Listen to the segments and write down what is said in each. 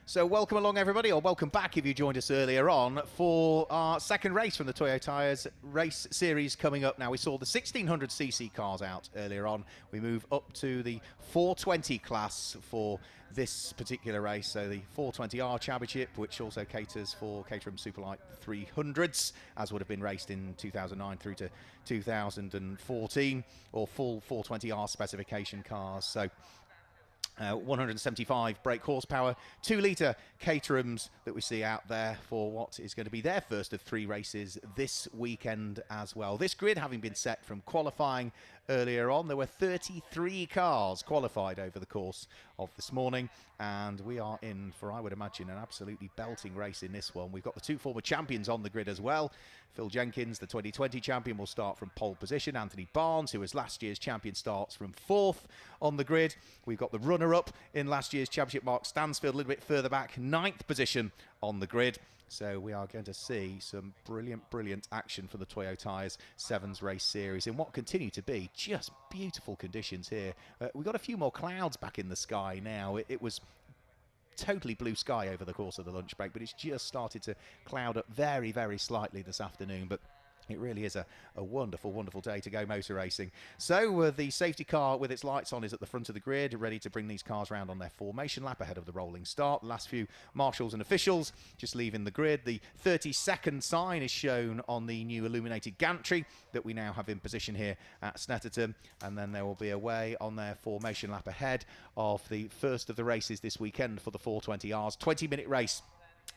So welcome along everybody, or welcome back if you joined us earlier on for our second race from the Toyo Tyres race series coming up now. We saw the 1600cc cars out earlier on. We move up to the 420 class for this particular race, so the 420R Championship, which also caters for Caterham Superlight 300s, as would have been raced in 2009 through to 2014, or full 420R specification cars. So 175 brake horsepower, 2-litre Caterhams that we see out there for what is going to be their first of 3 races this weekend as well. This grid having been set from qualifying earlier on, there were 33 cars qualified over the course of this morning, and we are in for, I would imagine, an absolutely belting race in this one. We've got the 2 former champions on the grid as well. Phil Jenkins, the 2020 champion, will start from pole position. Anthony Barnes, who was last year's champion, starts from 4th on the grid. We've got the runner-up in last year's championship, Mark Stansfield, a little bit further back, 9th position on the grid. So we are going to see some brilliant action for the Toyo Tyres Sevens race series in what continue to be just beautiful conditions here. We've got a few more clouds back in the sky now. It was totally blue sky over the course of the lunch break, but it's just started to cloud up very slightly this afternoon. But it really is a wonderful day to go motor racing. So the safety car with its lights on is at the front of the grid, ready to bring these cars round on their formation lap ahead of the rolling start. The last few marshals and officials just leaving the grid. The 30-second sign is shown on the new illuminated gantry that we now have in position here at Snetterton, and then there will be away on their formation lap ahead of the first of the races this weekend for the 420Rs. 20-minute race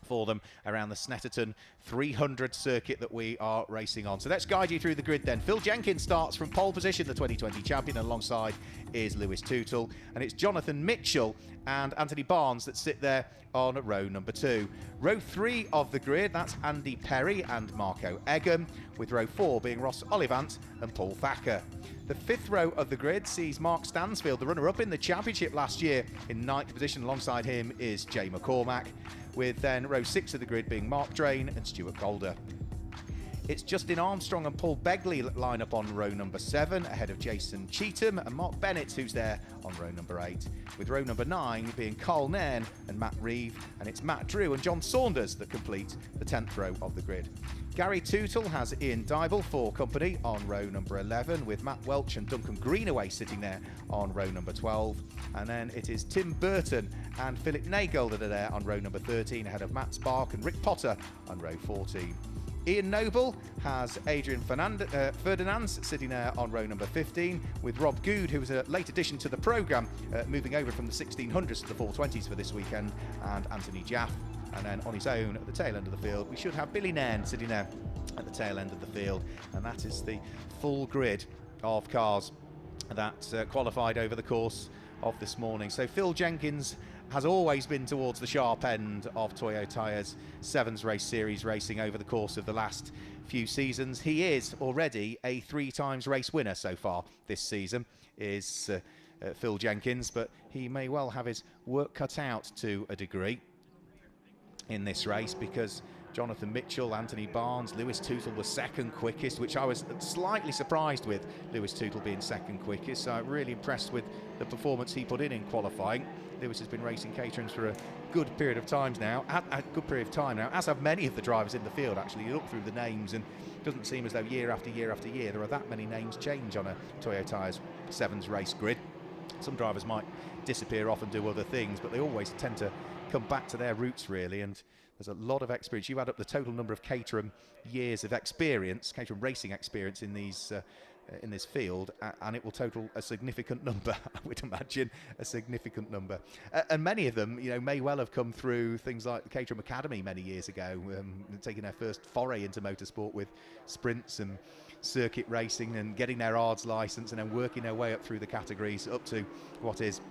for them around the Snetterton 300 circuit that we are racing on. So let's guide you through the grid then. Phil Jenkins starts from pole position, the 2020 champion, and alongside is Lewis Tootle, and it's Jonathan Mitchell and Anthony Barnes that sit there on row number 2. Row 3 of the grid, that's Andy Perry and Marco Egham, with row 4 being Ross Olivant and Paul Thacker. The 5th row of the grid sees Mark Stansfield, the runner-up in the championship last year, in 9th position. Alongside him is Jay McCormack, with then row 6 of the grid being Mark Drain and Stuart Calder. It's Justin Armstrong and Paul Begley line up on row number 7, ahead of Jason Cheetham and Mark Bennett, who's there on row number 8, with row number 9 being Carl Nairn and Matt Reeve, and it's Matt Drew and John Saunders that complete the 10th row of the grid. Gary Tootle has Ian Dybel for company on row number 11, with Matt Welch and Duncan Greenaway sitting there on row number 12. And then it is Tim Burton and Philip Nagel that are there on row number 13, ahead of Matt Spark and Rick Potter on row 14. Ian Noble has Adrian Ferdinands sitting there on row number 15, with Rob Good, who was a late addition to the programme, moving over from the 1600s to the 420s for this weekend, and Anthony Jaff. And then on his own at the tail end of the field, we should have Billy Nairn sitting there at the tail end of the field. And that is the full grid of cars that qualified over the course of this morning. So Phil Jenkins has always been towards the sharp end of Toyo Tyres Sevens race series racing over the course of the last few seasons. He is already a 3 times race winner so far this season, is Phil Jenkins, but he may well have his work cut out to a degree in this race, because Jonathan Mitchell, Anthony Barnes, Lewis Tootle was second quickest, which I was slightly surprised with, Lewis Tootle being second quickest. So I'm really impressed with the performance he put in qualifying. Lewis has been racing Caterhams for a good period of time now, as have many of the drivers in the field actually. You look through the names and it doesn't seem as though year after year after year there are that many names change on a Toyo Tyres Sevens race grid. Some drivers might disappear off and do other things, but they always tend to come back to their roots really, and there's a lot of experience. You add up the total number of Caterham years of experience, Caterham racing experience in these in this field, and it will total a significant number. I would imagine a significant number, and many of them, you know, may well have come through things like the Caterham Academy many years ago, taking their first foray into motorsport with sprints and circuit racing, and getting their ARDS license, and then working their way up through the categories up to what is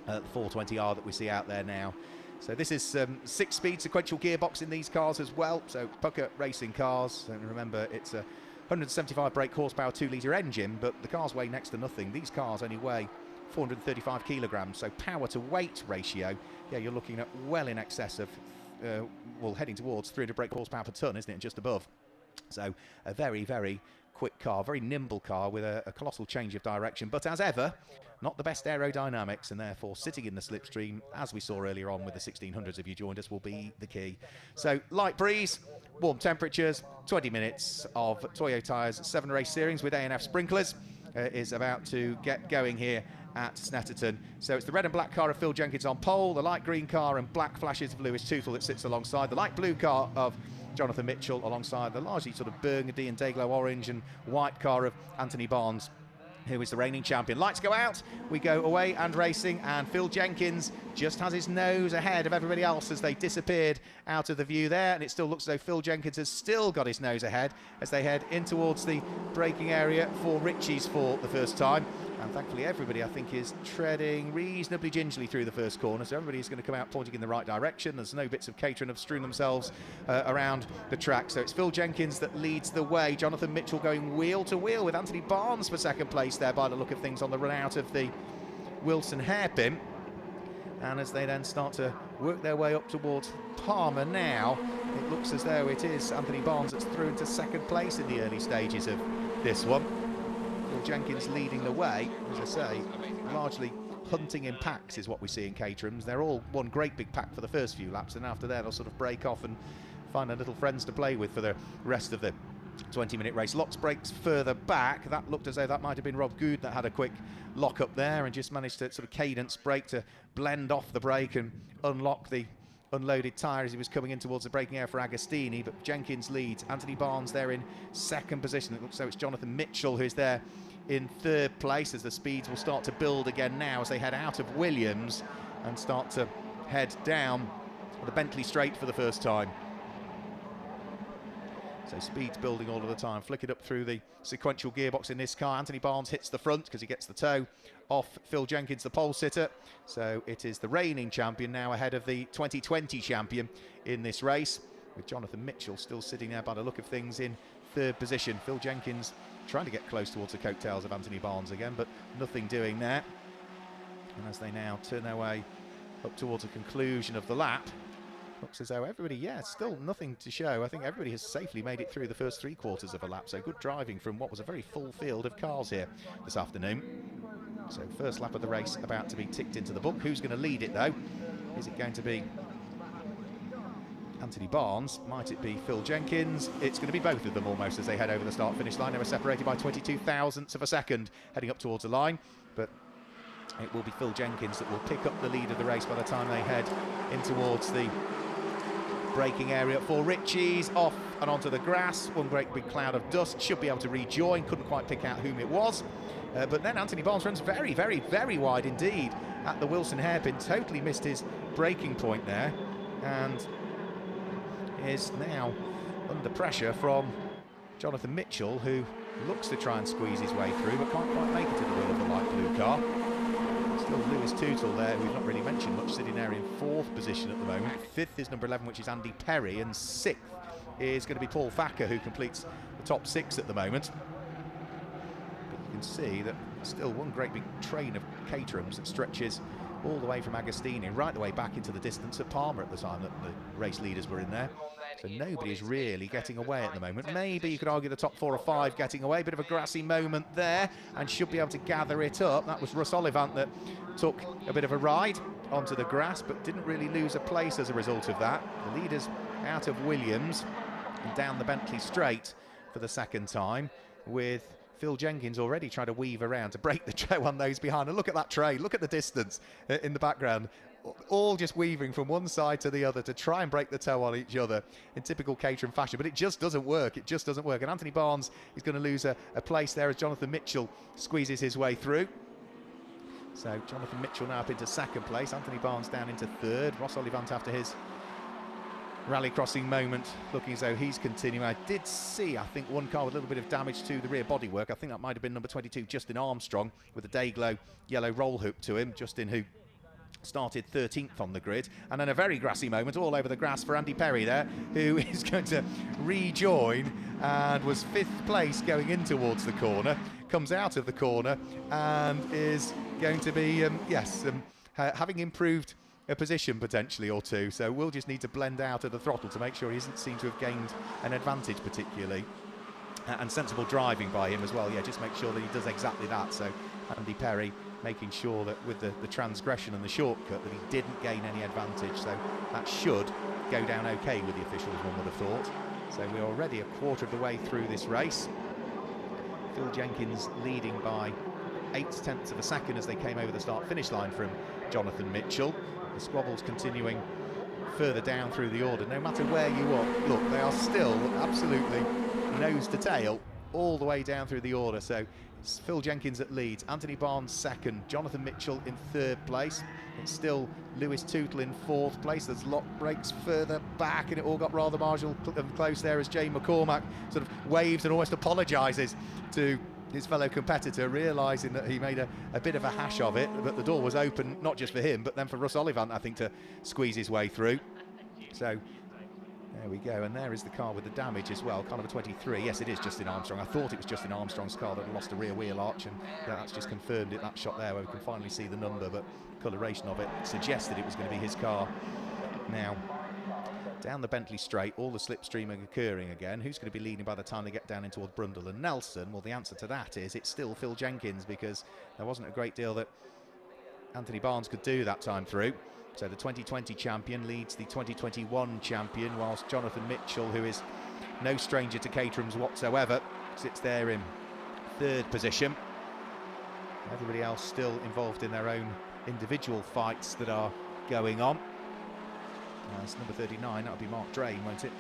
the 420R that we see out there now. So this is 6-speed sequential gearbox in these cars as well. So Pucker racing cars, and remember it's a 175 brake horsepower 2-litre engine, but the cars weigh next to nothing. These cars only weigh 435 kilograms, so power to weight ratio, yeah, you're looking at well in excess of, well, heading towards 300 brake horsepower per tonne, isn't it, and just above. So a very quick car, very nimble car with a colossal change of direction. But as ever, not the best aerodynamics, and therefore sitting in the slipstream, as we saw earlier on with the 1600s, if you joined us, will be the key. So light breeze, warm temperatures, 20 minutes of Toyo tyres, 7 race series with A&F sprinklers is about to get going here at Snetterton. So it's the red and black car of Phil Jenkins on pole, the light green car and black flashes of Lewis Tootle that sits alongside, the light blue car of Jonathan Mitchell alongside the largely sort of burgundy and day-glow orange and white car of Anthony Barnes, who is the reigning champion. Lights go out, we go away and racing, and Phil Jenkins just has his nose ahead of everybody else as they disappeared out of the view there, and it still looks as though Phil Jenkins has still got his nose ahead as they head in towards the braking area for Ritchie's for the first time. And thankfully everybody, I think, is treading reasonably gingerly through the first corner, so everybody's going to come out pointing in the right direction. There's no bits of catering have strewn themselves around the track. So it's Phil Jenkins that leads the way. Jonathan Mitchell going wheel to wheel with Anthony Barnes for second place there by the look of things on the run out of the Wilson hairpin. And as they then start to work their way up towards Palmer now, it looks as though it is Anthony Barnes that's through into second place in the early stages of this one. Phil Jenkins leading the way, as I say, largely hunting in packs is what we see in Caterhams. They're all one great big pack for the first few laps, and after that they'll sort of break off and find their little friends to play with for the rest of the 20-minute race. Lots breaks further back. That looked as though that might have been Rob Good that had a quick lock up there and just managed to sort of cadence brake to blend off the brake and unlock the unloaded tyre as he was coming in towards the braking area for Agostini. But Jenkins leads. Anthony Barnes there in second position. It looks as though it's Jonathan Mitchell who's there in third place, as the speeds will start to build again now as they head out of Williams and start to head down the Bentley Straight for the first time. So speed's building all of the time. Flick it up through the sequential gearbox in this car. Anthony Barnes hits the front because he gets the toe off Phil Jenkins, the pole sitter. So it is the reigning champion now ahead of the 2020 champion in this race, with Jonathan Mitchell still sitting there by the look of things in third position. Phil Jenkins trying to get close towards the coattails of Anthony Barnes again, but nothing doing there. And as they now turn their way up towards a conclusion of the lap, looks as though everybody, yeah, still nothing to show. I think everybody has safely made it through the first 3/4 of a lap, so good driving from what was a very full field of cars here this afternoon. So first lap of the race about to be ticked into the book. Who's going to lead it though? Is it going to be Anthony Barnes? Might it be Phil Jenkins? It's going to be both of them almost as they head over the start-finish line. They were separated by 22 thousandths of a second heading up towards the line, but it will be Phil Jenkins that will pick up the lead of the race by the time they head in towards the braking area for Ritchie's. Off and onto the grass, one great big cloud of dust. Should be able to rejoin, couldn't quite pick out whom it was, but then Anthony Barnes runs very, very, very wide indeed at the Wilson hairpin. Totally missed his braking point there and is now under pressure from Jonathan Mitchell, who looks to try and squeeze his way through but can't quite make it to the wheel of the light blue car. Still Lewis Tootle there, who we've not really mentioned much, sitting there in fourth position at the moment. Fifth is number 11, which is Andy Perry, and sixth is going to be Paul Thacker, who completes the top 6 at the moment. But you can see that still one great big train of Caterhams that stretches all the way from Agostini right the way back into the distance at Palmer at the time that the race leaders were in there. So nobody's really getting away at the moment. Maybe you could argue the top 4 or 5 getting away. Bit of a grassy moment there and should be able to gather it up. That was Russ Olivant that took a bit of a ride onto the grass but didn't really lose a place as a result of that. The leaders out of Williams and down the Bentley Straight for the second time, with Phil Jenkins already trying to weave around to break the toe on those behind. And look at that train, look at the distance in the background. All just weaving from one side to the other to try and break the toe on each other in typical Caterham fashion, but it just doesn't work. It just doesn't work. And Anthony Barnes is going to lose a place there as Jonathan Mitchell squeezes his way through. So Jonathan Mitchell now up into second place, Anthony Barnes down into third. Ross Olivant after his rally crossing moment, looking as though he's continuing. I did see, I think, one car with a little bit of damage to the rear bodywork. I think that might have been number 22, Justin Armstrong, with a day-glow yellow roll hoop to him. Justin, who started 13th on the grid, and then a very grassy moment all over the grass for Andy Perry there, who is going to rejoin and was 5th place going in towards the corner, comes out of the corner and is going to be having improved a position potentially or two, so we'll just need to blend out of the throttle to make sure he doesn't seem to have gained an advantage particularly. and sensible driving by him as well. Yeah, just make sure that he does exactly that. So Andy Perry making sure that with the transgression and the shortcut that he didn't gain any advantage. So that should go down okay with the officials, one would have thought. So we're already a quarter of the way through this race. Phil Jenkins leading by 0.8 of a second as they came over the start-finish line from Jonathan Mitchell. The squabbles continuing further down through the order. No matter where you are, look, they are still absolutely nose to tail all the way down through the order. So it's Phil Jenkins at leads, Anthony Barnes second, Jonathan Mitchell in third place. It's still Lewis Tootle in fourth place. There's lock breaks further back, and it all got rather marginal and close there as Jay McCormack sort of waves and almost apologises to his fellow competitor, realising that he made a bit of a hash of it, but the door was open, not just for him, but then for Russ Ollivant, I think, to squeeze his way through. So there we go, and there is the car with the damage as well, car number 23. Yes, it is Justin Armstrong. I thought it was Justin Armstrong's car that had lost a rear wheel arch, and that's just confirmed it, that shot there, where we can finally see the number, but coloration of it suggested it was going to be his car. Now, down the Bentley straight, all the slipstreaming occurring again. Who's going to be leading by the time they get down in towards Brundle and Nelson? Well, the answer to that is it's still Phil Jenkins, because there wasn't a great deal that Anthony Barnes could do that time through. So the 2020 champion leads the 2021 champion, whilst Jonathan Mitchell, who is no stranger to Caterhams whatsoever, sits there in third position. Everybody else still involved in their own individual fights that are going on. It's number 39, that'll be Mark Drain, won't it?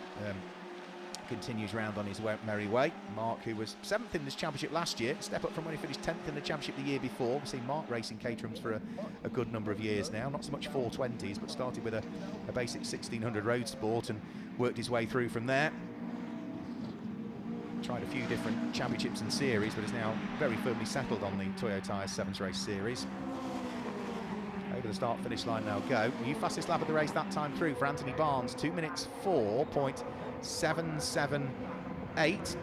Continues round on his merry way. Mark, who was 7th in this championship last year, step up from when he finished 10th in the championship the year before. We've seen Mark racing Caterhams for a good number of years now, not so much 420s, but started with a basic 1600 road sport and worked his way through from there. Tried a few different championships and series, but is now very firmly settled on the Toyo Tyres 7s Race Series. Over the start-finish line now go. New fastest lap of the race that time through for Anthony Barnes, 2 minutes 4.778.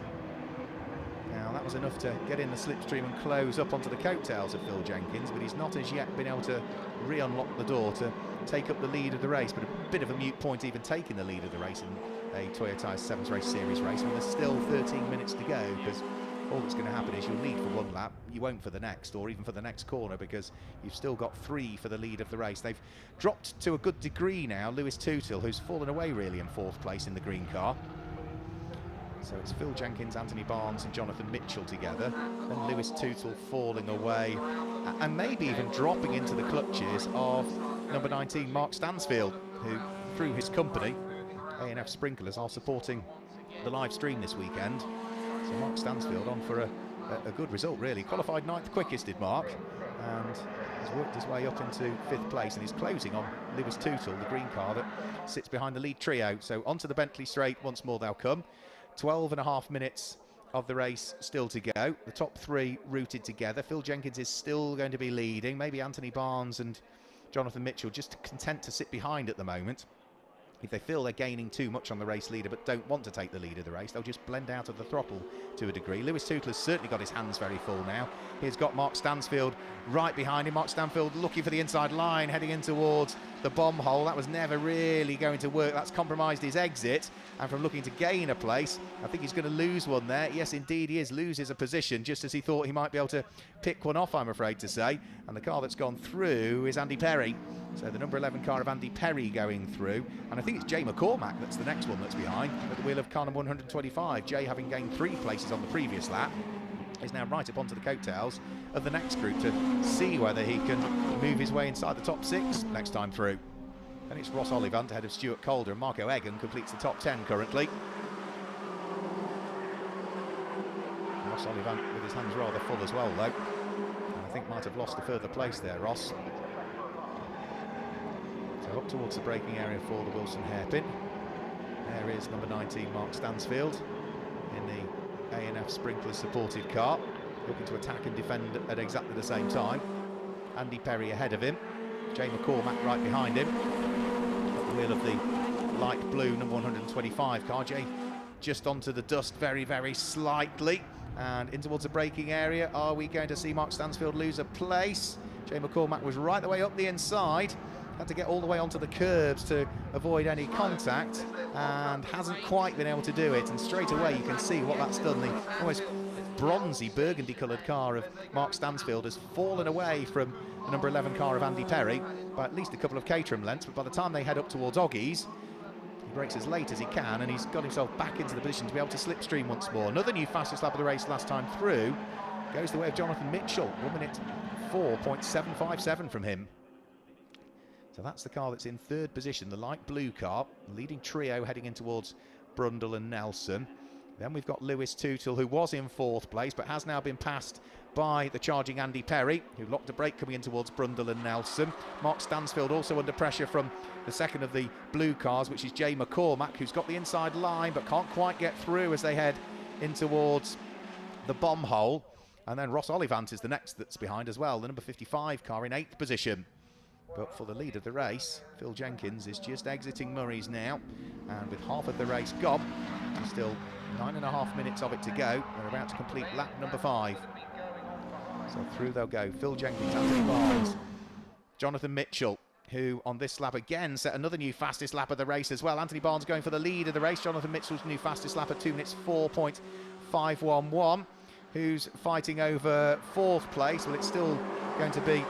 Now that was enough to get in the slipstream and close up onto the coattails of Phil Jenkins, but he's not as yet been able to re-unlock the door to take up the lead of the race, but a bit of a moot point even taking the lead of the race in a Toyo Tyres 7s Race Series race when there's still 13 minutes to go, because all that's going to happen is you'll lead for one lap, you won't for the next, or even for the next corner, because you've still got 3 for the lead of the race. They've dropped to a good degree now Lewis Tootle, who's fallen away really in 4th place in the green car. So it's Phil Jenkins, Anthony Barnes and Jonathan Mitchell together, and Lewis Tootle falling away and maybe even dropping into the clutches of number 19 Mark Stansfield, who through his company A&F Sprinklers are supporting the live stream this weekend. So Mark Stansfield on for a good result, really. Qualified 9th quickest, did Mark, and has worked his way up into 5th place, and he's closing on Lewis Tootle, the green car that sits behind the lead trio. So onto the Bentley straight once more they'll come. 12.5 minutes of the race still to go. The top 3 routed together. Phil Jenkins is still going to be leading. Maybe Anthony Barnes and Jonathan Mitchell just content to sit behind at the moment. If they feel they're gaining too much on the race leader but don't want to take the lead of the race, they'll just blend out of the throttle to a degree. Lewis Tootle has certainly got his hands very full now. He's got Mark Stansfield right behind him. Mark Stansfield looking for the inside line, heading in towards the bomb hole. That was never really going to work. That's compromised his exit. And from looking to gain a place, I think he's going to lose one there. Yes, indeed he is. Loses a position just as he thought he might be able to pick one off, I'm afraid to say. And the car that's gone through is Andy Perry. So the number 11 car of Andy Perry going through. And I think it's Jay McCormack that's the next one that's behind at the wheel of car number 125. Jay, having gained 3 places on the previous lap, is now right up onto the coattails of the next group to see whether he can move his way inside the top 6 next time through. And it's Ross Ollivant ahead of Stuart Calder, and Marco Egan completes the top 10 currently. Ross Ollivant with his hands rather full as well, though. And I think might have lost a further place there, Ross. So up towards the braking area for the Wilson hairpin. There is number 19 Mark Stansfield in the A&F Sprinklers supported car, looking to attack and defend at exactly the same time. Andy Perry ahead of him, Jay McCormack right behind him at the wheel of the light blue number 125 car. Jay just onto the dust very slightly and in towards the braking area. Are we going to see Mark Stansfield lose a place? Jay McCormack was right the way up the inside had to get all the way onto the curbs to avoid any contact and hasn't quite been able to do it. And straight away you can see what that's done. The almost bronzy burgundy coloured car of Mark Stansfield has fallen away from the number 11 car of Andy Perry by at least a couple of Caterham lengths, but by the time they head up towards Oggies, he brakes as late as he can and he's got himself back into the position to be able to slipstream once more. Another new fastest lap of the race last time through goes the way of Jonathan Mitchell, 1 minute 4.757 from him. So that's the car that's in third position, the light blue car, leading trio heading in towards Brundle and Nelson. Then we've got Lewis Tootle, who was in fourth place but has now been passed by the charging Andy Perry, who locked a brake coming in towards Brundle and Nelson. Mark Stansfield also under pressure from the second of the blue cars, which is Jay McCormack, who's got the inside line but can't quite get through as they head in towards the bomb hole. And then Ross Olivant is the next that's behind as well, the number 55 car in 8th position. But for the lead of the race, Phil Jenkins is just exiting Murray's now, and with half of the race gone, and still 9.5 minutes of it to go, they're about to complete lap number 5. So through they'll go. Phil Jenkins, Anthony Barnes, Jonathan Mitchell, who on this lap again set another new fastest lap of the race as well. Anthony Barnes going for the lead of the race. Jonathan Mitchell's new fastest lap at 2 minutes 4.511. Who's fighting over fourth place? Well, it's still going to be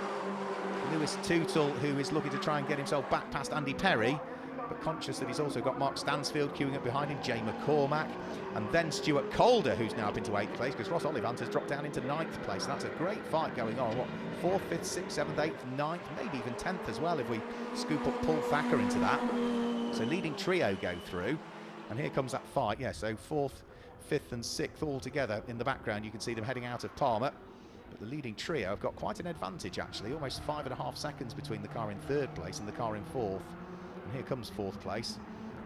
Lewis Tootle, who is looking to try and get himself back past Andy Perry, but conscious that he's also got Mark Stansfield queuing up behind him, Jay McCormack, and then Stuart Calder, who's now up into 8th place, because Ross Olivant has dropped down into 9th place. That's a great fight going on. What, 4th, 5th, 6th, 7th, 8th, 9th, maybe even 10th as well if we scoop up Paul Thacker into that. So leading trio go through, and here comes that fight. Yeah, so 4th, 5th and 6th all together in the background. You can see them heading out of Palmer. But the leading trio have got quite an advantage actually, almost 5.5 seconds between the car in 3rd place and the car in 4th. And here comes 4th place,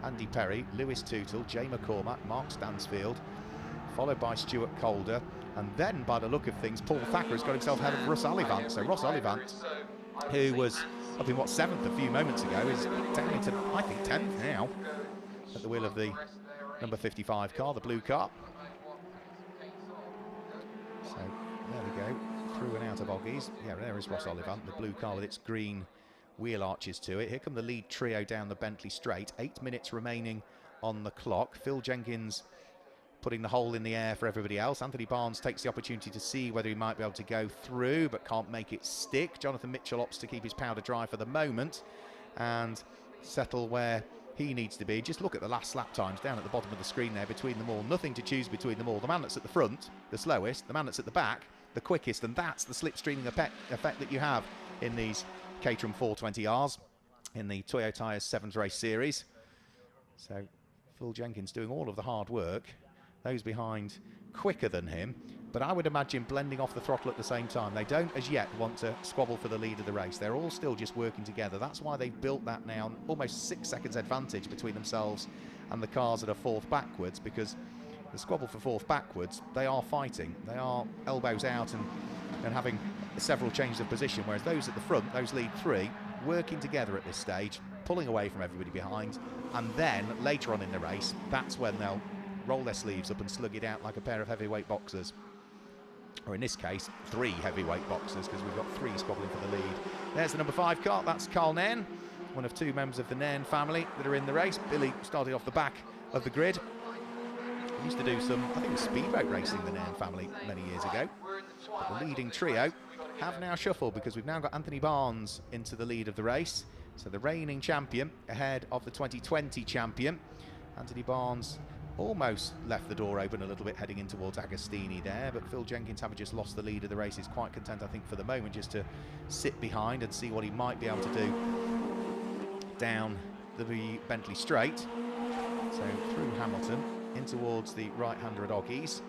Andy Perry, Lewis Tootle, Jay McCormack, Mark Stansfield, followed by Stuart Calder, and then by the look of things Paul Thacker has got himself ahead of Ross Olivant. So Ross Olivant, who was up in 7th a few moments ago, is down into I think 10th now at the wheel of the number 55 car, the blue car. So there we go, through and out of Oggies. Yeah, there is Ross Olivant, the blue car with its green wheel arches to it. Here come the lead trio down the Bentley Straight. 8 minutes remaining on the clock. Phil Jenkins putting the hole in the air for everybody else. Anthony Barnes takes the opportunity to see whether he might be able to go through, but can't make it stick. Jonathan Mitchell opts to keep his powder dry for the moment and settle where he needs to be. Just look at the last lap times down at the bottom of the screen there between them all. Nothing to choose between them all. The man that's at the front, the slowest. The man that's at the back, the quickest. And that's the slipstreaming effect that you have in these Caterham 420Rs in the Toyo Tyres 7th race series. So Phil Jenkins doing all of the hard work. Those behind quicker than him, but I would imagine blending off the throttle at the same time. They don't as yet want to squabble for the lead of the race. They're all still just working together. That's why they've built that now almost 6 seconds advantage between themselves and the cars that are 4th backwards, because the squabble for 4th backwards, they are fighting. They are elbows out and having several changes of position, whereas those at the front, those lead 3, working together at this stage, pulling away from everybody behind, and then later on in the race, that's when they'll roll their sleeves up and slug it out like a pair of heavyweight boxers. Or in this case, 3 heavyweight boxers, because we've got 3 squabbling for the lead. There's the number 5 car, that's Carl Nairn, one of 2 members of the Nairn family that are in the race. Billy started off the back of the grid. He used to do some, I think it was speedboat racing, the Nairn family, many years ago. But the leading trio have now shuffled, because we've now got Anthony Barnes into the lead of the race. So the reigning champion ahead of the 2020 champion. Anthony Barnes almost left the door open a little bit heading in towards Agostini there, but Phil Jenkins, having just lost the lead of the race, is quite content, I think, for the moment, just to sit behind and see what he might be able to do down the Bentley Straight. So through Hamilton in towards the right-hander at Oggies.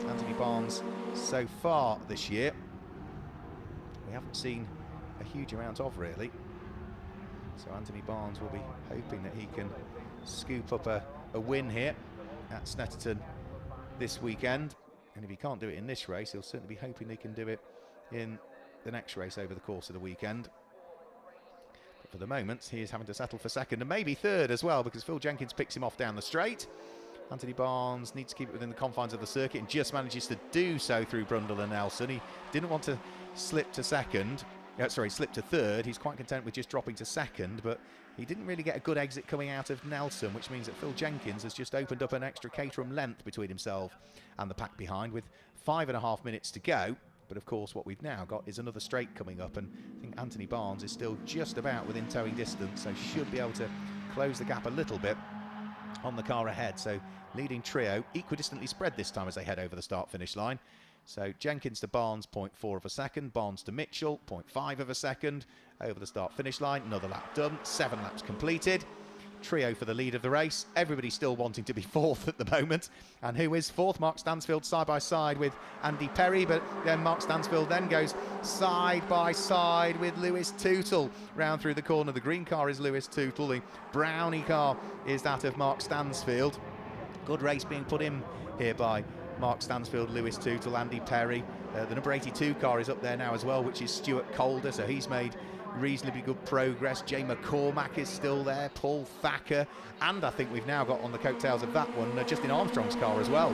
Anthony Barnes, so far this year, we haven't seen a huge amount of, really. So Anthony Barnes will be hoping that he can scoop up a win here at Snetterton this weekend, and if he can't do it in this race, he'll certainly be hoping he can do it in the next race over the course of the weekend. But for the moment, he is having to settle for 2nd and maybe 3rd as well, because Phil Jenkins picks him off down the straight. Anthony Barnes needs to keep it within the confines of the circuit and just manages to do so through Brundle and Nelson. He didn't want to slip to 2nd, slipped to third. He's quite content with just dropping to second, but he didn't really get a good exit coming out of Nelson, which means that Phil Jenkins has just opened up an extra Caterham length between himself and the pack behind with 5.5 minutes to go. But of course what we've now got is another straight coming up, and I think Anthony Barnes is still just about within towing distance, so should be able to close the gap a little bit on the car ahead. So leading trio equidistantly spread this time as they head over the start finish line. So Jenkins to Barnes, 0.4 of a second. Barnes to Mitchell, 0.5 of a second. Over the start finish line, another lap done, 7 laps completed. Trio for the lead of the race. Everybody still wanting to be fourth at the moment. And who is fourth? Mark Stansfield side by side with Andy Perry, but then Mark Stansfield then goes side by side with Lewis Tootle round through the corner. The green car is Lewis Tootle, the brownie car is that of Mark Stansfield. Good race being put in here by Mark Stansfield, Lewis Tootle, Andy Perry. The number 82 car is up there now as well, which is Stuart Calder, so he's made reasonably good progress. Jay McCormack is still there, Paul Thacker, and I think we've now got on the coattails of that one Justin Armstrong's car as well.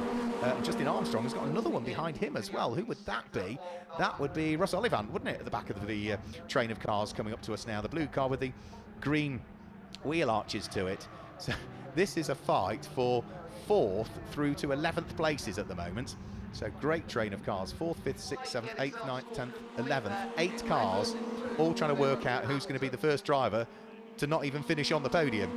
Justin Armstrong has got another one behind him as well. Who would that be? That would be Russ Oliphant, wouldn't it, at the back of the train of cars coming up to us now. The blue car with the green wheel arches to it. So this is a fight for 4th through to 11th places at the moment. So great train of cars, 4th, 5th, 6th, 7th, 8th, 9th, 10th, 11th, 8 cars, all trying to work out who's going to be the first driver to not even finish on the podium.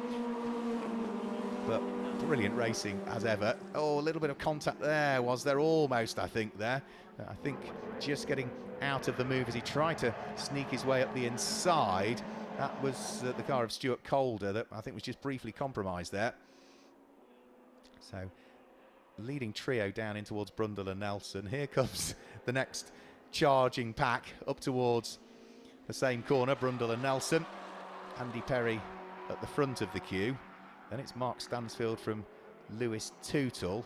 But brilliant racing as ever. Oh, a little bit of contact there, was there almost, I think, there. I think just getting out of the move as he tried to sneak his way up the inside. That was the car of Stuart Calder that I think was just briefly compromised there. So leading trio down in towards Brundle and Nelson. Here comes the next charging pack up towards the same corner, Brundle and Nelson. Andy Perry at the front of the queue. Then it's Mark Stansfield from Lewis Tootle.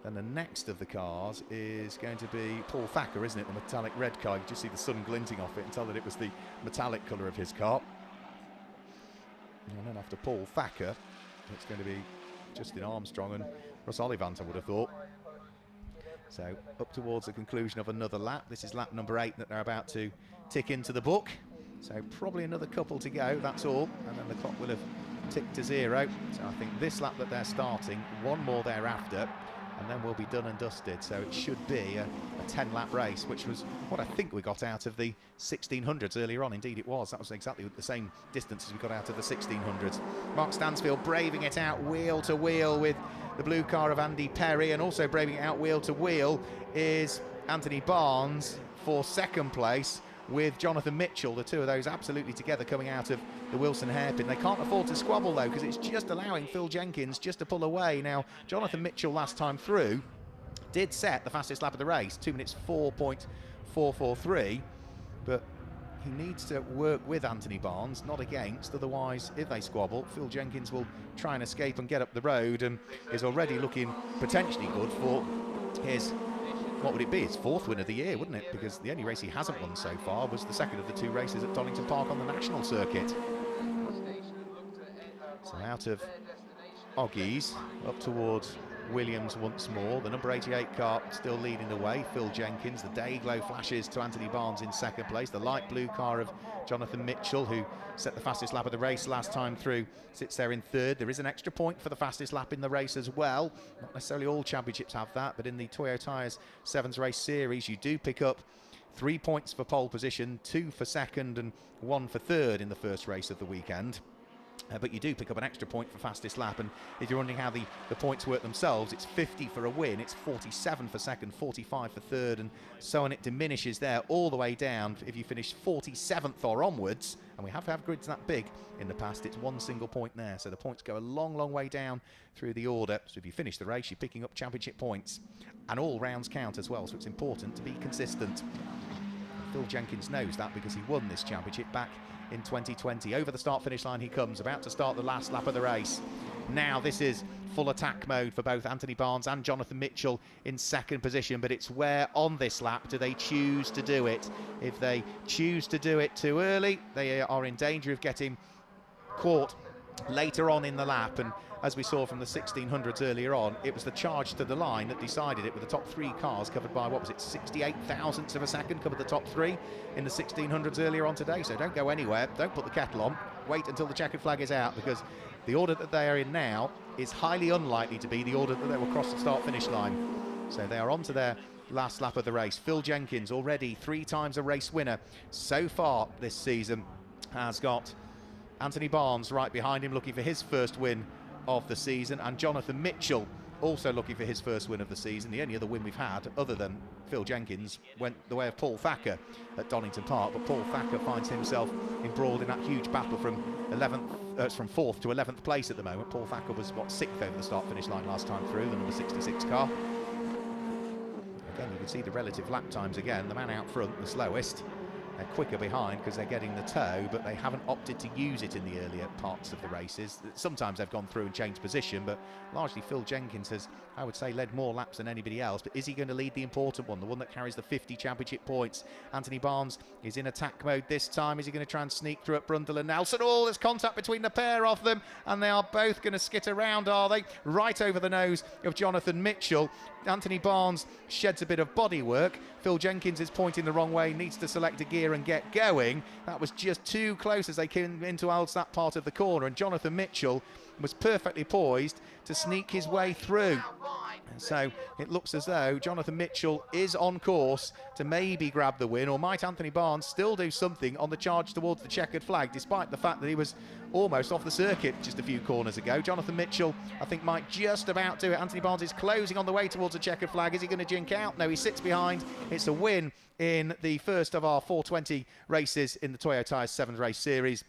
Then the next of the cars is going to be Paul Thacker, isn't it? The metallic red car. You just see the sun glinting off it and tell that it was the metallic colour of his car. And then after Paul Thacker, it's going to be Justin Armstrong and Russ Oliphant, I would have thought. So up towards the conclusion of another lap. This is lap number 8 that they're about to tick into the book. So probably another couple to go, that's all. And then the clock will have ticked to 0. So I think this lap that they're starting, one more thereafter, and then we'll be done and dusted. So it should be a 10-lap race, which was what I think we got out of the 1600s earlier on. Indeed it was. That was exactly the same distance as we got out of the 1600s. Mark Stansfield braving it out wheel to wheel with the blue car of Andy Perry, and also braving it out wheel to wheel is Anthony Barnes for second place with Jonathan Mitchell. The two of those absolutely together coming out of the Wilson hairpin. They can't afford to squabble though, because it's just allowing Phil Jenkins just to pull away. Now Jonathan Mitchell last time through did set the fastest lap of the race, 2 minutes 4.443, but he needs to work with Anthony Barnes, not against. Otherwise, if they squabble, Phil Jenkins will try and escape and get up the road, and is already looking potentially good for his, what would it be, his 4th win of the year, wouldn't it? Because the only race he hasn't won so far was the second of the 2 races at Donington Park on the national circuit. So out of Oggies, up towards Williams once more. The number 88 car still leading the way, Phil Jenkins. The day glow flashes to Anthony Barnes in second place. The light blue car of Jonathan Mitchell, who set the fastest lap of the race last time through, sits there in third. There is an extra point for the fastest lap in the race as well. Not necessarily all championships have that, but in the Toyo Tyres Sevens Race Series, you do pick up 3 points for pole position, 2 for second and 1 for third in the first race of the weekend. But you do pick up an extra point for fastest lap, and if you're wondering how the points work themselves, it's 50 for a win, it's 47 for second, 45 for third, and so on. It diminishes there all the way down. If you finish 47th or onwards, and we have had grids that big in the past, it's 1 single point there, so the points go a long, long way down through the order. So if you finish the race, you're picking up championship points, and all rounds count as well, so it's important to be consistent. Phil Jenkins knows that because he won this championship back in 2020. Over the start-finish line he comes, about to start the last lap of the race. Now this is full attack mode for both Anthony Barnes and Jonathan Mitchell in second position, but it's where on this lap do they choose to do it. If they choose to do it too early, they are in danger of getting caught later on in the lap, and as we saw from the 1600s earlier on, it was the charge to the line that decided it, with the top 3 cars covered by, what was it, 68 thousandths of a second covered the top 3 in the 1600s earlier on today. So don't go anywhere, don't put the kettle on, wait until the checkered flag is out, because the order that they are in now is highly unlikely to be the order that they will cross the start-finish line. So they are on to their last lap of the race. Phil Jenkins, already 3 times a race winner so far this season, has got Anthony Barnes right behind him, looking for his first win of the season, and Jonathan Mitchell also looking for his first win of the season. The only other win we've had, other than Phil Jenkins, went the way of Paul Thacker at Donington Park, but Paul Thacker finds himself embroiled in that huge battle from 4th to 11th place at the moment. Paul Thacker was, 6th over the start-finish line last time through, the number 66 car. Again, you can see the relative lap times again. The man out front, the slowest. They're quicker behind because they're getting the tow, but they haven't opted to use it in the earlier parts of the races. Sometimes they've gone through and changed position, but largely Phil Jenkins has, I would say, led more laps than anybody else. But is he going to lead the important one, the one that carries the 50 championship points? Anthony Barnes is in attack mode this time. Is he going to try and sneak through at Brundle and Nelson? Oh, there's contact between the pair of them, and they are both going to skit around, are they? Right over the nose of Jonathan Mitchell. Anthony Barnes sheds a bit of bodywork. Phil Jenkins is pointing the wrong way, needs to select a gear and get going. That was just too close as they came into that part of the corner, and Jonathan Mitchell was perfectly poised to sneak his way through. So it looks as though Jonathan Mitchell is on course to maybe grab the win, or might Anthony Barnes still do something on the charge towards the checkered flag, despite the fact that he was almost off the circuit just a few corners ago. Jonathan Mitchell, I think, might just about do it. Anthony Barnes is closing on the way towards the checkered flag. Is he going to jink out? No, he sits behind. It's a win in the first of our 420 races in the Toyo Tyres 7th race series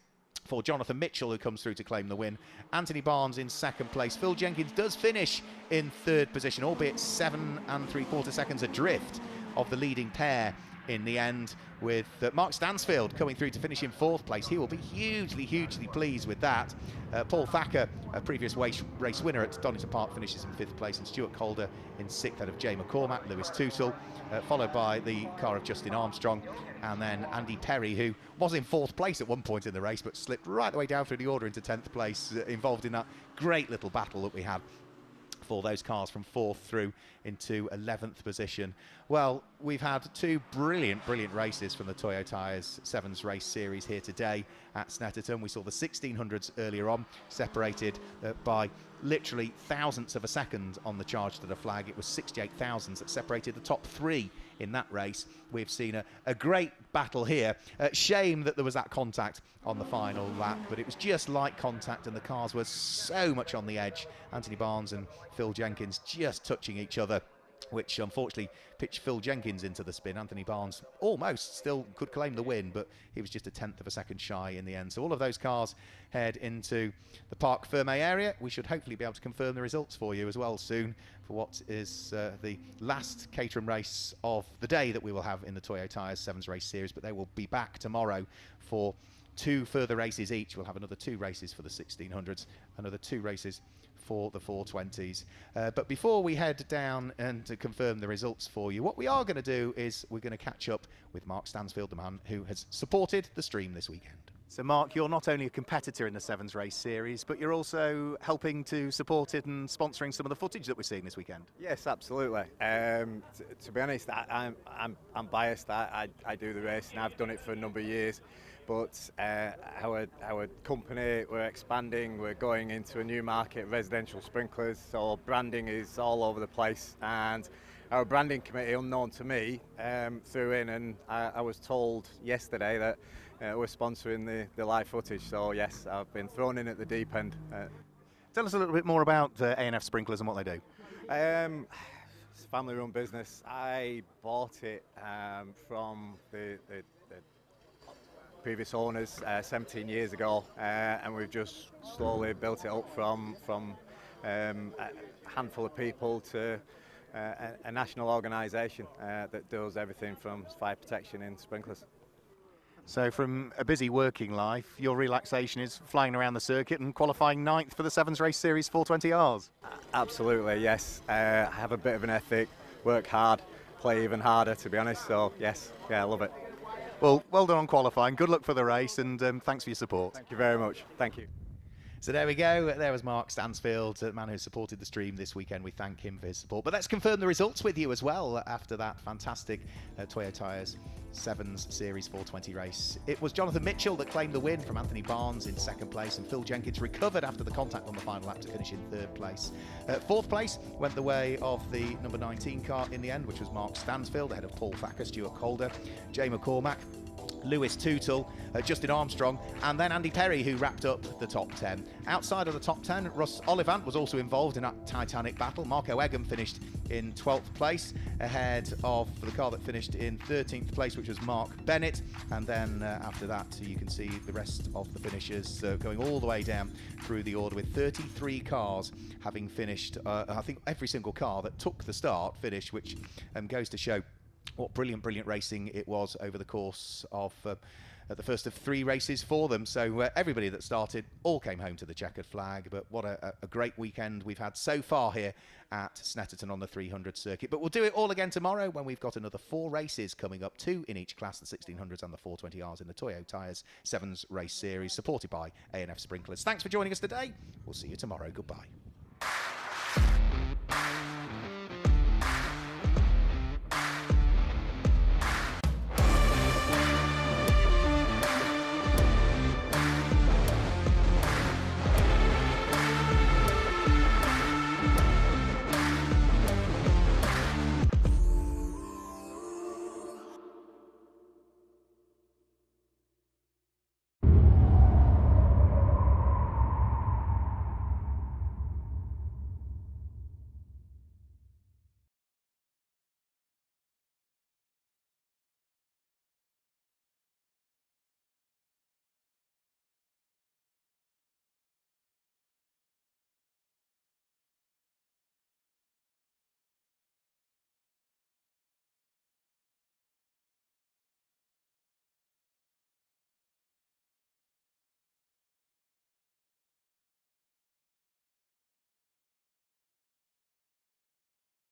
for Jonathan Mitchell, who comes through to claim the win. Anthony Barnes in 2nd place. Phil Jenkins does finish in 3rd position, albeit 7 3/4 seconds adrift of the leading pair in the end, with Mark Stansfield coming through to finish in 4th place. He will be hugely pleased with that. Paul Thacker, a previous race winner at Donington Park, finishes in 5th place, and Stuart Calder in 6th out of Jay McCormack, Lewis Tootle, followed by the car of Justin Armstrong, and then Andy Perry, who was in 4th place at one point in the race but slipped right the way down through the order into 10th place, involved in that great little battle that we had for those cars from 4th through into 11th position. Well, we've had 2 brilliant races from the Toyo Tyres 7's race series here today at Snetterton. We saw the 1600s earlier on, separated by literally thousandths of a second on the charge to the flag. It was 68 thousandths that separated the top 3 in that race. We've seen a great battle here. Shame that there was that contact on the final lap, but it was just light contact and the cars were so much on the edge. Anthony Barnes and Phil Jenkins just touching each other, which unfortunately pitched Phil Jenkins into the spin. Anthony Barnes almost still could claim the win, but he was just a 10th of a second shy in the end. So all of those cars head into the Parc Fermé area. We should hopefully be able to confirm the results for you as well soon for what is the last Caterham race of the day that we will have in the Toyo Tyres 7's race series, but they will be back tomorrow for 2 further races each. We'll have another 2 races for the 1600s, another 2 races for the 420s. But before we head down and to confirm the results for you, what we are going to do is we're going to catch up with Mark Stansfield, the man who has supported the stream this weekend. So Mark, you're not only a competitor in the 7's race series, but you're also helping to support it and sponsoring some of the footage that we're seeing this weekend. Yes, absolutely. To be honest, I'm biased. I do the race and I've done it for a number of years. But our company, we're expanding, we're going into a new market, residential sprinklers, so branding is all over the place, and our branding committee, unknown to me, threw in, and I was told yesterday that we're sponsoring the live footage, so yes, I've been thrown in at the deep end. Tell us a little bit more about A&F Sprinklers and what they do. It's a family-run business. I bought it from the previous owners 17 years ago, and we've just slowly built it up from a handful of people to a national organisation that does everything from fire protection in sprinklers. So from a busy working life, your relaxation is flying around the circuit and qualifying 9th for the 7's race series 420Rs. Absolutely, yes. I have a bit of an ethic, work hard, play even harder, to be honest, so yes, yeah, I love it. Well done on qualifying. Good luck for the race, and thanks for your support. Thank you very much. Thank you. So there we go. There was Mark Stansfield, the man who supported the stream this weekend. We thank him for his support. But let's confirm the results with you as well after that fantastic Toyo Tyres Sevens Series 420 race. It was Jonathan Mitchell that claimed the win from Anthony Barnes in second place, and Phil Jenkins recovered after the contact on the final lap to finish in third place. Fourth place went the way of the number 19 car in the end, which was Mark Stansfield, ahead of Paul Thacker, Stuart Calder, Jay McCormack, Lewis Tootle, Justin Armstrong, and then Andy Perry, who wrapped up the top 10. Outside of the top 10, Russ Oliphant was also involved in that titanic battle. Marco Egan finished in 12th place, ahead of the car that finished in 13th place, which was Mark Bennett. And then after that, you can see the rest of the finishers going all the way down through the order, with 33 cars having finished. I think every single car that took the start finished, which goes to show what brilliant racing it was over the course of the first of 3 races for them. So everybody that started all came home to the checkered flag. But what a great weekend we've had so far here at Snetterton on the 300 circuit. But we'll do it all again tomorrow when we've got another 4 races coming up, 2 in each class, the 1600s and the 420Rs in the Toyo Tyres Sevens race series, supported by A&F Sprinklers. Thanks for joining us today. We'll see you tomorrow. Goodbye.